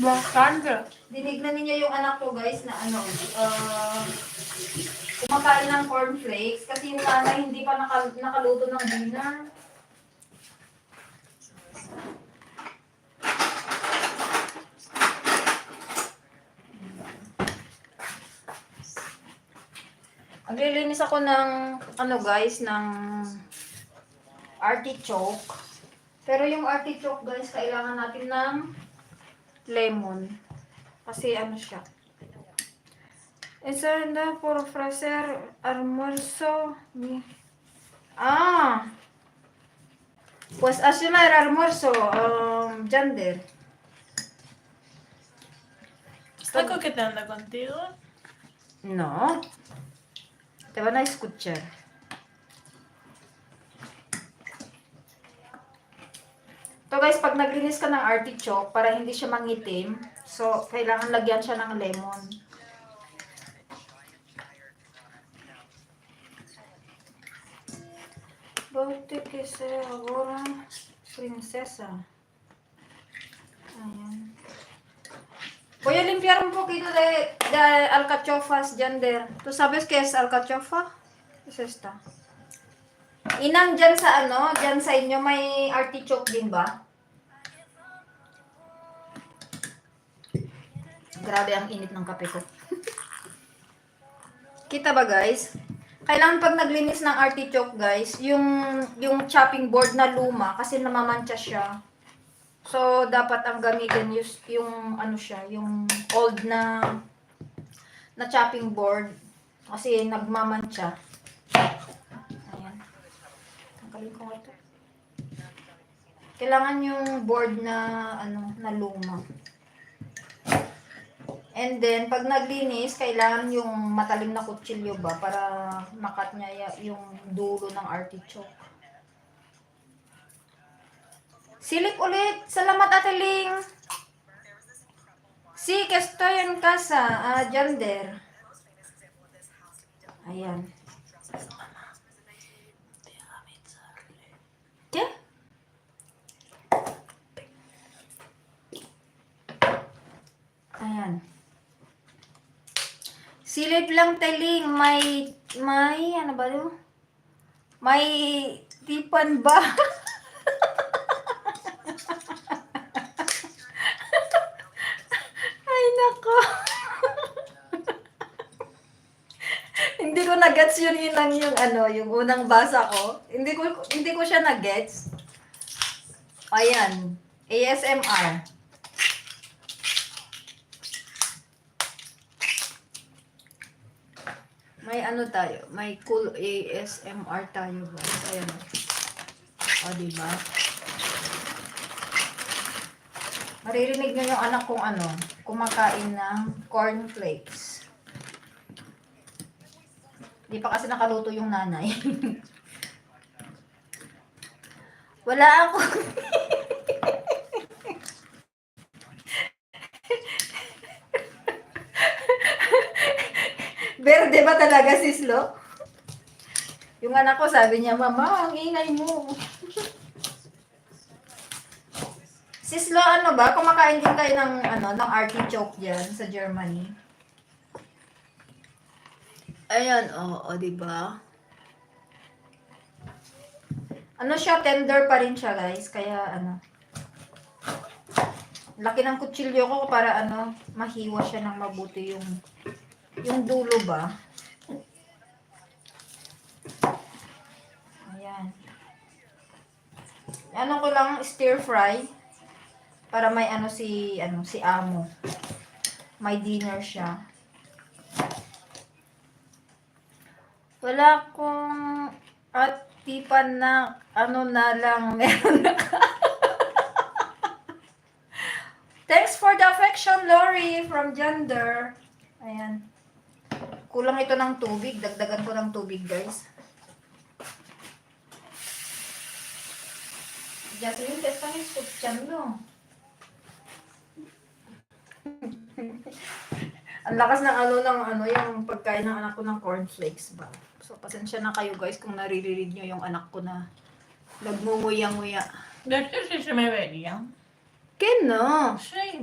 Sandra. Dinignan ninyo yung anak ko guys na ano, kumakain ng cornflakes kasi yung nanay hindi pa nakaluto ng dinner. Naglilinis ako ng ano guys, ng artichoke. Pero yung artichoke guys, kailangan natin ng lemon. Kasi ano siya. Esa anda por ofrecer almuerzo. Ah. Pues así no era almuerzo, Yander. ¿Está coqueteando contigo? No. Te van a escuchar. So guys, pag naglinis ka ng artichoke, para hindi siya mangitim, so kailangan lagyan siya ng lemon. Bote que sea ahora princesa. Ayan. Voy a limpiar un poquito de alcachofas, Yander. ¿Tú sabes qué es alcachofa? Es esta. Inang dyan sa ano, dyan sa inyo may artichoke din ba? Grabe ang init ng kape ko. Kita ba guys? Kailangan pag naglinis ng artichoke guys, yung chopping board na luma kasi namamantsa siya. So dapat ang gamitin yung ano siya, yung old na chopping board kasi nagmamantsa. Ayan. Tanggalin ko ito. Kailangan yung board na ano, na luma. And then, pag naglinis, kailangan yung matalim na kutsilyo ba para makat niya yung dulo ng artichoke. Silip ulit! Salamat, Ate Ling! Sí, que estoy en casa, Yander. Ayan. ¿Qué? Ayan. Silip lang, Teling. May, ano ba yun? May tipan ba? Ay, nako. Hindi ko na-gets yun yung ano, yung unang basa ko. Hindi ko siya na-gets. Ayan. ASMR. May ano tayo, may cool ASMR tayo guys. Ayan. O, diba? Maririnig nyo yung anak kong ano, kumakain ng cornflakes. Di pa kasi nakaluto yung nanay. Wala ako. Berde ba talaga, Sislo? Yung anak ko sabi niya, Mama, ang ingay mo. Sislo, ano ba? Kumakain din kayo ng, ano, ng artichoke dyan sa Germany. Ayan, o, diba? Ano siya, tender pa rin siya, guys. Kaya, ano, laki ng kutsilyo ko para, ano, mahiwa siya ng mabuti yung dulo ba. Ayan. Ano ko lang, stir fry. Para may ano si amo. May dinner siya. Wala akong at tipan na ano na lang meron na. Thanks for the affection, Lori, from Gender. Ayan. Kulang ito ng tubig. Dagdagan ko ng tubig, guys. Jacqueline, te están escuchando. Ang lakas ng yung pagkain ng anak ko ng cornflakes ba. So, pasensya na kayo, guys, kung naririnig nyo yung anak ko na nagmumuyang-muya. ¿De qué se me vería? ¿Qué no? Sí.